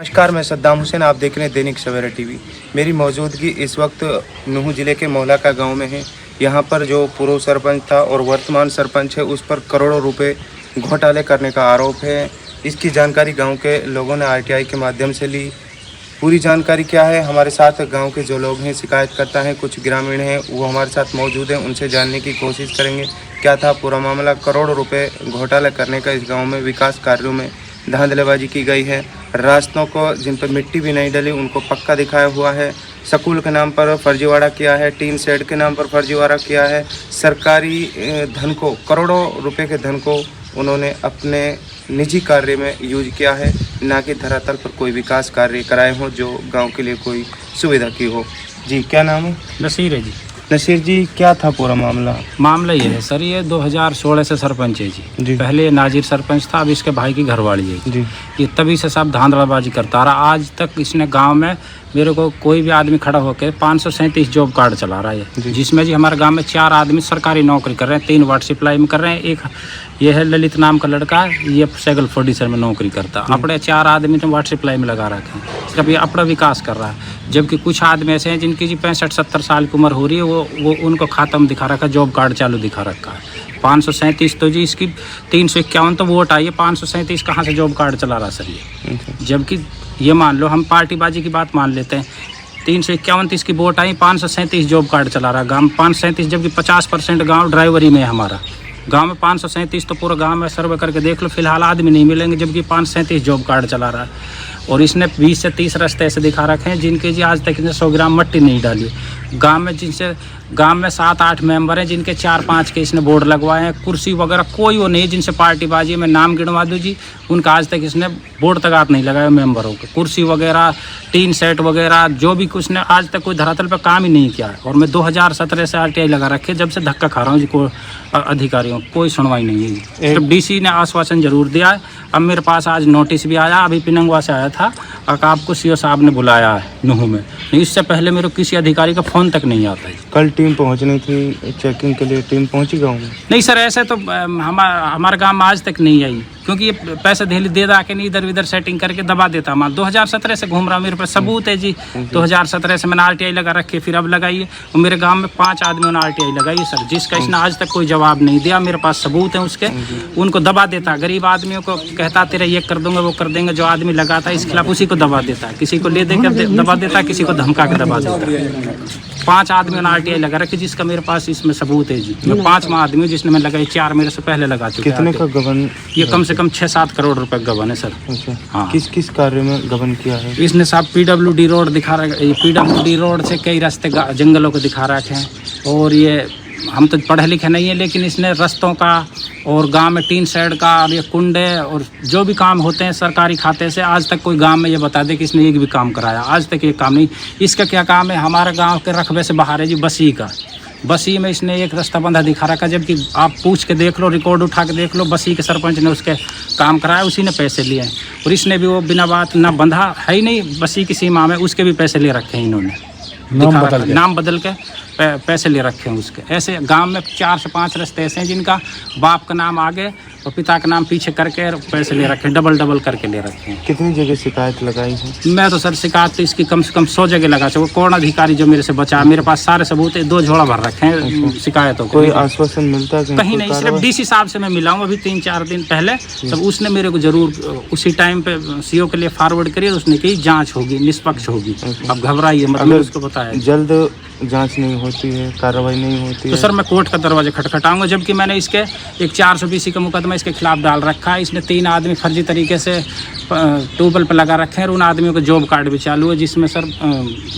नमस्कार, मैं सद्दाम हुसैन। आप देख रहे हैं दैनिक सवेरा टीवी। मेरी मौजूदगी इस वक्त नूह ज़िले के मौला का गांव में है। यहां पर जो पूर्व सरपंच था और वर्तमान सरपंच है, उस पर करोड़ों रुपए घोटाले करने का आरोप है। इसकी जानकारी गांव के लोगों ने आरटीआई के माध्यम से ली। पूरी जानकारी क्या है, हमारे साथ गाँव के जो लोग हैं, शिकायतकर्ता हैं, कुछ ग्रामीण हैं, वो हमारे साथ मौजूद हैं। उनसे जानने की कोशिश करेंगे क्या था पूरा मामला। करोड़ों रुपये घोटाला करने का इस गाँव में विकास कार्यों में धांधलेबाजी की गई है। रास्तों को जिन पर मिट्टी भी नहीं डली उनको पक्का दिखाया हुआ है। स्कूल के नाम पर फर्जीवाड़ा किया है, टीन शेड के नाम पर फर्जीवाड़ा किया है। सरकारी धन को, करोड़ों रुपए के धन को उन्होंने अपने निजी कार्य में यूज किया है, ना कि धरातल पर कोई विकास कार्य कराए हों जो गांव के लिए कोई सुविधा की हो। जी, क्या नाम है? नसीर है जी। नसीर जी, क्या था पूरा मामला? ये है सर, ये 2016 से सरपंच है जी। पहले नाजिर सरपंच था, अब इसके भाई की घरवाली है जी। ये तभी से सब धांधलाबाजी करता रहा। आज तक इसने गांव में मेरे को कोई भी आदमी खड़ा होकर 537 जॉब कार्ड चला रहा है, जिसमें जी हमारे गांव में 4 आदमी सरकारी नौकरी कर रहे हैं, 3 वाटर सप्लाई में कर रहे हैं। एक ये है ललित नाम का लड़का, ये सेगल प्रोड्यूसर में नौकरी करता। अपने 4 आदमी तो वाटर सप्लाई में लगा रखे हैं। सिर्फ ये अपना विकास कर रहा है। जबकि कुछ आदमी ऐसे हैं जिनकी जी 65-70 साल की उम्र हो रही है, वो उनको खाता में दिखा रखा है, जॉब कार्ड चालू दिखा रखा है। 537 तो जी इसकी 351 तो वोट आई है, 537 कहाँ से जॉब कार्ड चला रहा सर ये? जबकि ये मान लो हम पार्टीबाजी की बात मान लेते हैं, 351 इसकी वोट आई, 537 जॉब कार्ड चला रहा है गाँव में। 537 जबकि 50% गाँव ड्राइवरी में है हमारा। गांव में 537 तो पूरा गांव में सर्वे करके देख लो, फिलहाल आदमी नहीं मिलेंगे, जबकि 537 जॉब कार्ड चला रहा है। और इसने 20 से 30 रास्ते ऐसे दिखा रखे हैं जिनके जी आज तक इसने 100 ग्राम मट्टी नहीं डाली। गांव में 7-8 मेंबर हैं जिनके 4-5 के इसने बोर्ड लगवाए हैं। कुर्सी वगैरह कोई वो नहीं जिनसे पार्टीबाजी में नाम गिनवा दो जी, उनका आज तक इसने बोर्ड तक हाथ नहीं लगाया मेंबरों के। कुर्सी वगैरह, टीन सेट वगैरह, जो भी कुछ ने आज तक कोई धरातल पर काम ही नहीं किया है। और मैं 2017 से आरटीआई लगा रखे, जब से धक्का खा रहा हूँ जी को अधिकारियों, कोई सुनवाई नहीं है। सिर्फ डीसी ने आश्वासन जरूर दिया है। अब मेरे पास आज नोटिस भी आया, अभी पिनंगवा से आया था, आपको सीओ साहब ने बुलाया है नूह में। नहीं, इससे पहले मेरे किसी अधिकारी का फ़ोन तक नहीं आता है। कल टीम पहुंचनी थी चेकिंग के लिए, टीम पहुंची गाँव में? नहीं सर, ऐसे तो हमारे गांव में आज तक नहीं आई, क्योंकि ये पैसे दे दा के नहीं इधर उधर सेटिंग करके दबा देता। मैं 2017 से घूम रहा हूँ, मेरे पास सबूत है जी। 2017 से मैंने आरटीआई लगा रखी, फिर अब लगाई है। और मेरे गांव में 5 आदमियों ने आरटीआई लगाई है सर, जिसका इसने आज तक कोई जवाब नहीं दिया। मेरे पास सबूत है उसके, उनको दबा देता। गरीब आदमियों को कहता तेरे ये कर दूंगा, वो कर देंगे। जो आदमी लगाता है इस खिलाफ उसी को दबा देता है, किसी को ले देकर दबा देता है, किसी को धमका के दबा देता है। 5 आदमियों ने आरटीआई लगा रखी, जिसका मेरे पास इसमें सबूत है जी। मैं 5वां आदमी हूँ जिसने मैं लगाई, 4 मेरे से पहले लगा चुके। कितने का गबन? ये कम से कम 6-7 करोड़ रुपए गबन है सर। अच्छा, हाँ। किस किस कार्य में गबन किया है इसने साहब? PWD रोड दिखा रहे, PWD रोड से कई रास्ते जंगलों को दिखा रखे हैं। और ये हम तो पढ़े लिखे नहीं है, लेकिन इसने रास्तों का और गांव में टीन शेड का और ये कुंडे और जो भी काम होते हैं सरकारी खाते से, आज तक कोई गांव में ये बता दे कि इसने एक भी काम कराया? आज तक ये काम नहीं। इसका क्या काम है? हमारे गांव के रकबे से बाहर है जी बसी का। बसी में इसने एक रास्ता बंधा दिखा रखा, जबकि आप पूछ के देख लो, रिकॉर्ड उठा के देख लो, बसी के सरपंच ने उसके काम कराया, उसी ने पैसे लिए हैं। और इसने भी वो बिना बात ना बंधा है ही नहीं बसी की सीमा में, उसके भी पैसे ले रखे हैं इन्होंने। नाम बदल के पैसे ले रखे हैं उसके। ऐसे गांव में 4 से 5 रास्ते ऐसे हैं जिनका बाप का नाम आगे और पिता का नाम पीछे करके पैसे ले रखे हैं, डबल करके ले रखे हैं। कितनी जगह शिकायत लगाई है? मैं तो सर शिकायत तो इसकी कम से कम 100 जगह लगा चुका। कौन अधिकारी जो मेरे से बचा? मेरे पास सारे सबूत है, 2 झोला भर रखे हैं शिकायतों। कोई आश्वासन मिलता है कहीं नहीं? सिर्फ डीसी साहब से मैं मिला हूँ अभी 3-4 दिन पहले। तब उसने मेरे को जरूर उसी टाइम पे सीओ के लिए फॉरवर्ड करी, उसने कही जाँच होगी, निष्पक्ष होगी। अब घबराइए, मतलब उसको बताया जल्द जांच नहीं होती है, कार्रवाई नहीं होती तो सर मैं कोर्ट का दरवाजा खटखटाऊंगा। जबकि मैंने इसके एक 420 का मुकदमा इसके खिलाफ डाल रखा है। इसने 3 आदमी फर्जी तरीके से ट्यूबवेल पर लगा रखे हैं और उन आदमियों का जॉब कार्ड भी चालू है, जिसमें सर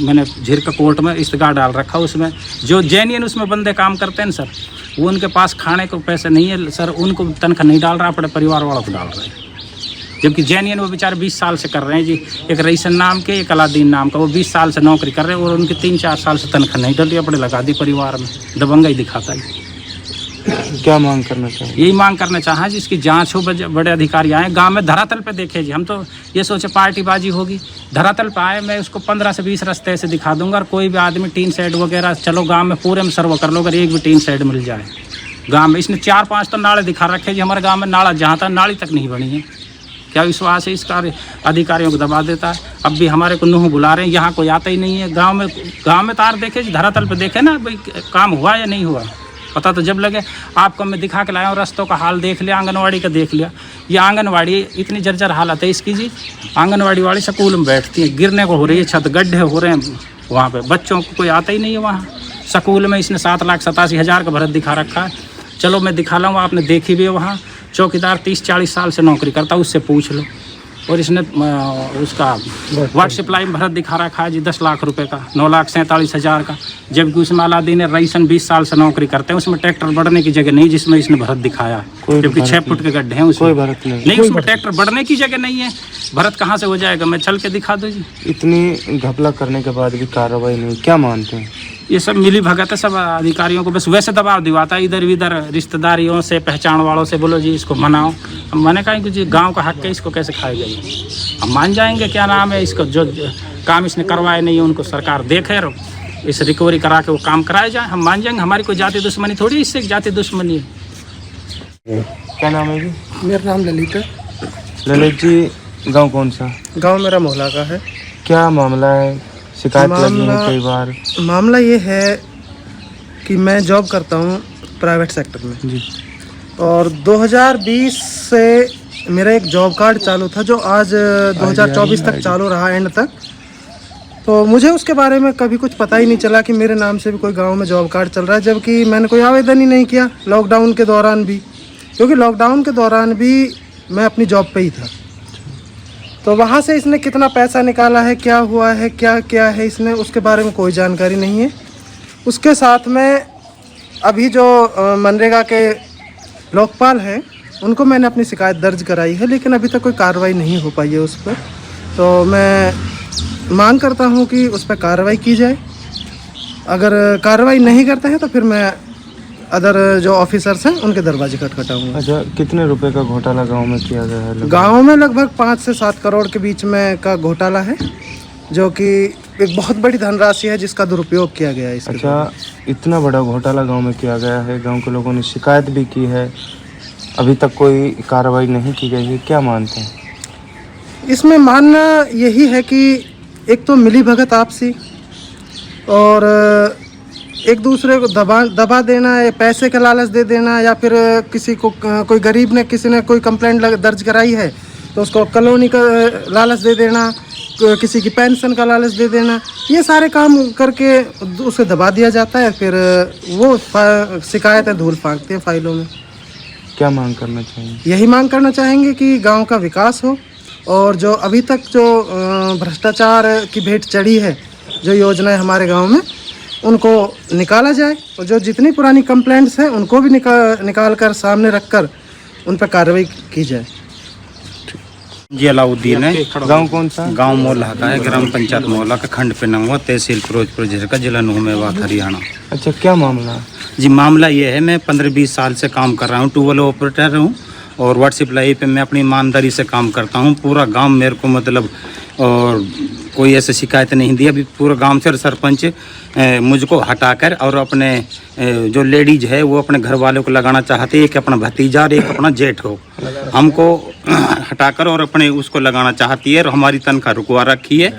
मैंने झिरका कोर्ट में इस्तेगार डाल रखा है। उसमें जो जेन्युइन उसमें बंदे काम करते हैं सर, वो उनके पास खाने को पैसे नहीं है सर, उनको तनख्वाह नहीं डाल रहा, अपने परिवार वालों को डाल रहे हैं। जबकि जेन्युइन वो बेचारे 20 साल से कर रहे हैं जी। एक रईसन नाम के, एक अलादीन नाम का, वो 20 साल से नौकरी कर रहे हैं और उनकी 3-4 साल से तनख्वाह नहीं डल रही, अपने लगा दी परिवार में। दबंगा ही दिखाता है। क्या मांग करना चाहिए? यही मांग करना चाहा जी, इसकी जांच हो, बड़े अधिकारी आए गांव में, धरातल पे देखे जी। हम तो ये सोचे पार्टीबाजी होगी, धरातल पे आए। मैं उसको 15 से 20 रास्ते से दिखा दूंगा। और कोई भी आदमी टीन शेड वगैरह, चलो गांव में पूरे में सर्व कर लो, अगर एक भी टीन शेड मिल जाए गांव में। इसने 4-5 तो नाले दिखा रखे जी। हमारे गांव में नाला जहाँ था नाली तक नहीं बनी है। क्या विश्वास है इसका अधिकारियों को दबा देता है। अब भी हमारे को नूह बुला रहे हैं, यहाँ कोई आता ही नहीं है। गांव में तार देखे, धरातल पे देखे ना भाई काम हुआ या नहीं हुआ, पता तो जब लगे। आपको मैं दिखा के लाया हूँ, रस्तों का हाल देख लिया, आंगनवाड़ी का देख लिया। ये आंगनवाड़ी इतनी जर्जर हालत है इसकी जी। आंगनवाड़ी वाली स्कूल में बैठती है, गिरने को हो रही है, छत गड्ढे हो रहे हैं वहाँ पे, बच्चों को कोई आता ही नहीं है वहाँ। स्कूल में इसने 7,87,000 का भरत दिखा रखा है। चलो मैं दिखा लाऊँ, आपने देखी भी है वहाँ। चौकीदार 30-40 साल से नौकरी करता, उससे पूछ लो। और इसने उसका वाटर सप्लाई में भरत दिखा रखा है जी 10 लाख रुपए का, 9,47,000 का। जबकि उसमें अलादीन रईसन 20 साल से नौकरी करते हैं, उसमें ट्रैक्टर बढ़ने की जगह नहीं जिसमें इसने भरत दिखाया है, जबकि 6 फुट के गड्ढे हैं उसमें। कोई भरत नहीं, उसमें ट्रैक्टर बढ़ने की जगह नहीं है। भरत कहाँ से हो जाएगा, मैं चल के दिखा दूँ जी। इतनी घपला करने के बाद भी कार्रवाई नहीं, क्या मानते हैं? ये सब मिली भगत है सब अधिकारियों को, बस वैसे दबाव दिवाता है इधर उधर रिश्तेदारियों से, पहचान वालों से, बोलो जी इसको मनाओ। हम मैंने कहा कि जी गांव का हक है, इसको कैसे खाएगा ये। हम मान जाएंगे, क्या नाम है इसको, जो काम इसने करवाए नहीं है उनको सरकार देखे, इस रिकवरी करा के वो काम कराए जाए, हम मान जाएंगे। हमारी कोई जाति दुश्मनी थोड़ी, इससे जाति दुश्मनी है। क्या नाम है जी? मेरा नाम ललित है। ललित जी, गाँव कौन सा? गांव मेरा मोहला का है। क्या मामला है? शिकायत लगी है कई बार। मामला ये है कि मैं जॉब करता हूँ प्राइवेट सेक्टर में जी, और 2020 से मेरा एक जॉब कार्ड चालू था, जो आज 2024 तक चालू रहा, एंड तक। तो मुझे उसके बारे में कभी कुछ पता ही नहीं चला कि मेरे नाम से भी कोई गांव में जॉब कार्ड चल रहा है, जबकि मैंने कोई आवेदन ही नहीं किया लॉकडाउन के दौरान भी, क्योंकि लॉकडाउन के दौरान भी मैं अपनी जॉब पे ही था। तो वहाँ से इसने कितना पैसा निकाला है, क्या हुआ है, क्या क्या है इसने, उसके बारे में कोई जानकारी नहीं है। उसके साथ में अभी जो मनरेगा के लोकपाल हैं, उनको मैंने अपनी शिकायत दर्ज कराई है, लेकिन अभी तक कोई कार्रवाई नहीं हो पाई है उस पर। तो मैं मांग करता हूँ कि उस पर कार्रवाई की जाए। अगर कार्रवाई नहीं करते हैं तो फिर मैं अदर जो ऑफिसर्स हैं उनके दरवाजे खटखटाऊंगा। अच्छा, कितने रुपए का घोटाला गांव में किया गया है? गांव में लगभग 5 से 7 करोड़ के बीच में का घोटाला है, जो कि एक बहुत बड़ी धनराशि है जिसका दुरुपयोग किया गया है इसके। अच्छा, इतना बड़ा घोटाला गांव में किया गया है, गांव के लोगों ने शिकायत भी की है, अभी तक कोई कार्रवाई नहीं की गई है, क्या मानते हैं? इसमें मानना यही है कि एक तो मिली भगत आपसी, और एक दूसरे को दबा देना, पैसे का लालच दे देना, या फिर किसी को कोई गरीब ने, किसी ने कोई कंप्लेंट दर्ज कराई है तो उसको कॉलोनी का लालच दे देना, किसी की पेंशन का लालच दे देना, ये सारे काम करके उसे दबा दिया जाता है। फिर वो शिकायतें धूल फांकते हैं फाइलों में। क्या मांग करना चाहेंगे? यही मांग करना चाहेंगे कि गांव का विकास हो, और जो अभी तक जो भ्रष्टाचार की भेंट चढ़ी है, जो योजनाएं हमारे गांव में, उनको निकाला जाए, और जो जितनी पुरानी कंप्लेंट्स हैं उनको भी निकाल कर सामने रखकर उन पर कार्रवाई की जाए। जी अलाउद्दीन है। गांव कौन सा? गांव मोहला का है, ग्राम पंचायत मोहला का, खंड पे नंगवा, तहसील फिरोजपुर जिले का, जिला नूहमेवात, हरियाणा। अच्छा, क्या मामला है? जी मामला ये है, मैं 15-20 साल से काम कर रहा हूँ, ट्यूबवेल ऑपरेटर हूँ, और वाटर सप्लाई पे मैं अपनी ईमानदारी से काम करता हूँ। पूरा गांव मेरे को मतलब और कोई ऐसे शिकायत नहीं दी। अभी पूरा गांव से सरपंच मुझको हटाकर और अपने जो लेडीज है वो अपने घर वालों को लगाना चाहते, एक अपना भतीजा और एक अपना जेठ हो, हमको हटाकर और अपने उसको लगाना चाहती है, और हमारी तनख्वाह रुकवा रखी है,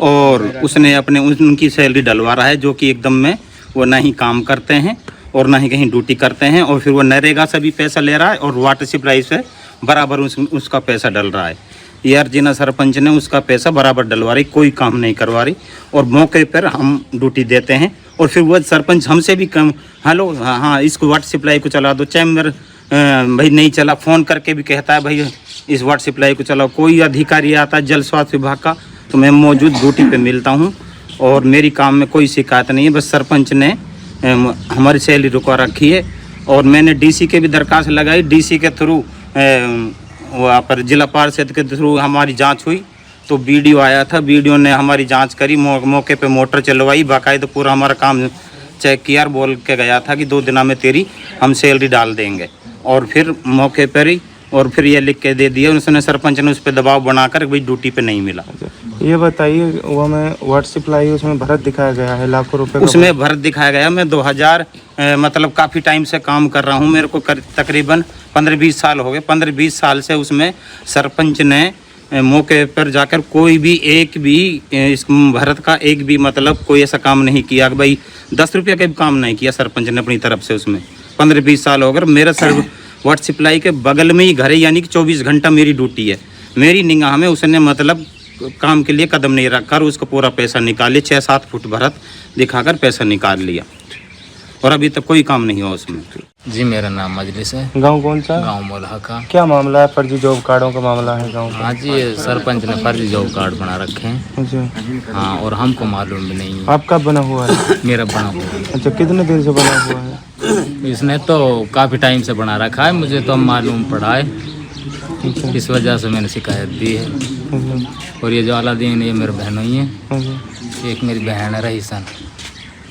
और उसने अपने उनकी सैलरी डलवा रहा है, जो कि एकदम में वो ना ही काम करते हैं और ना ही कहीं ड्यूटी करते हैं, और फिर वो नरेगा से भी पैसा ले रहा है और वाटर सप्लाई से बराबर उसका पैसा डल रहा है। ये अर्जिना सरपंच ने उसका पैसा बराबर डलवा रही, कोई काम नहीं करवा रही, और मौके पर हम ड्यूटी देते हैं, और फिर वो सरपंच हमसे भी कम, हेलो हाँ इसको वाटर सप्लाई को चला दो, चैम्बर भाई नहीं चला, फ़ोन करके भी कहता है भाई इस वाटर सप्लाई को चलाओ। कोई अधिकारी आता है जल स्वास्थ्य विभाग का तो मैं मौजूद ड्यूटी पे मिलता हूँ, और मेरी काम में कोई शिकायत नहीं है। बस सरपंच ने हमारी सैलरी रुकवा रखी है, और मैंने डीसी के भी दरखास्त लगाई, डीसी के थ्रू वहाँ पर जिला पार्षद के थ्रू हमारी जांच हुई, तो वीडियो आया था, वीडियो ने हमारी जांच करी, मौके पे मोटर चलवाई, बाकायदा पूरा हमारा काम चेक किया, बोल के गया था कि 2 दिन में तेरी हम सैलरी डाल देंगे, और फिर मौके पर ही और फिर ये लिख के दे दिया उसने, सरपंच ने उस पर दबाव बनाकर भाई ड्यूटी पे नहीं मिला। ये बताइए, वो मैं व्हाट्सएप लाई, उसमें भरत दिखाया गया है लाखों रुपए का। उसमें भरत दिखाया गया। मैं 2000 मतलब काफ़ी टाइम से काम कर रहा हूँ, मेरे को तकरीबन 15-20 साल हो गए। 15-20 साल से उसमें सरपंच ने मौके पर जाकर कोई भी एक भी इस भरत का एक भी मतलब कोई ऐसा काम नहीं किया कि भाई 10 रुपये का भी काम नहीं किया सरपंच ने अपनी तरफ से। उसमें 15-20 साल हो गए। मेरा सर वाटर सप्लाई के बगल में ही घर है, यानी कि 24 घंटा मेरी ड्यूटी है। मेरी निगाह में उसने मतलब काम के लिए कदम नहीं रखकर उसको पूरा पैसा निकाले, 6-7 फुट भरत दिखाकर पैसा निकाल लिया और अभी तक कोई काम नहीं हुआ उसमें। जी मेरा नाम मजलिस है। गांव कौन सा? गांव मोलहा का। क्या मामला है? फर्जी जॉब कार्डों का मामला है गांव का। हाँ जी, ये सरपंच ने फर्जी जॉब कार्ड बना रखे हैं। अच्छा, हाँ, और हमको मालूम भी नहीं है। आपका बना हुआ है? मेरा बना हुआ है। अच्छा, कितने दिन से बना हुआ है? इसने तो काफ़ी टाइम से बना रखा है, मुझे तो मालूम पड़ा है, इस वजह से मैंने शिकायत दी है। अच्छा, और ये जो अलादीन, ये मेरे बहनों ही है। अच्छा। एक मेरी बहन है रहीसन,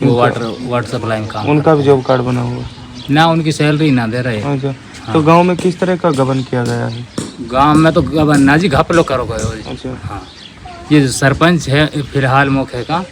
वो वाटर सप्लाई में काम उनका भी जॉब कार्ड बना हुआ है? ना, उनकी सैलरी ना दे रहे। अच्छा, तो गांव में किस तरह का गबन किया गया है? गांव में तो गबन ना जी, घपलो करो गए। अच्छा, हाँ, ये जो सरपंच है फिलहाल मौके का,